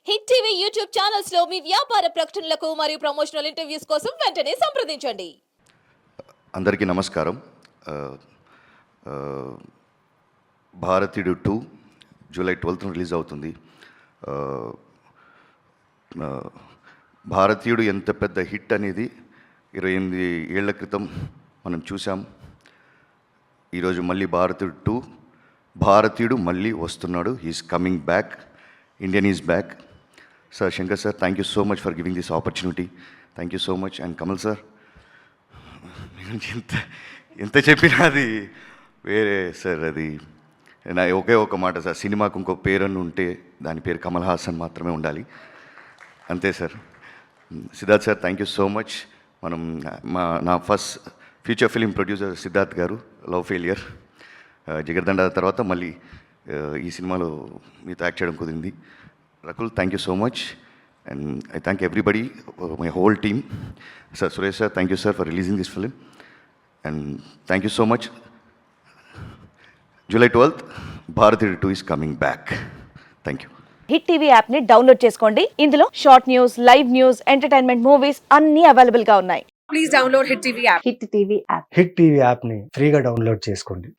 Hit TV YouTube channels లో మీ వ్యాపార ప్రకటనలకు మరియు ప్రమోషనల్ ఇంటర్వ్యూస్ కోసం వెంటనే సంప్రదించండి. అందరికీ నమస్కారం. భారతీయుడు 2 జూలై 12th రిలీజ్ అవుతుంది. భారతీయుడు ఎంత పెద్ద హిట్ అనేది 28 ఏళ్ల క్రితం మనం చూసాం. ఈరోజు మళ్ళీ భారతీయుడు మళ్ళీ వస్తున్నాడు. He is coming back. Indian is back. Sir, Shankar sir, thank you so much for giving this opportunity. Thank you so much. And Kamal sir, ఎంత చెప్పినా అది వేరే సార్. అది నా ఒకే ఒక మాట సార్, సినిమాకు ఇంకో పేరನ್ನು ఉంటే దాని పేరు కమల్ హాసన్ మాత్రమే ఉండాలి, అంతే sir. Siddharth sir, thank you so much. నా first future film producer Siddharth గారు, లవ్ ఫెయిలియర్, జిగర్దండ తర్వాత మళ్ళీ ఈ సినిమాలో మీతో యాక్ట్ చేయడం కుదిరింది. Rakul, thank you so much. And I thank everybody, my whole team. Sir, Suresh sir, thank you sir for releasing this film. And thank you so much. July 12th భారతీయుడు 2 is coming back. Thank you. Hit TV app ని download చేసుకోండి. ఇందులో short news, live news, entertainment movies అన్ని available గా ఉన్నాయి. Please download Hit TV app. Hit TV app. Hit TV యాప్ని ఫ్రీగా download చేసుకోండి.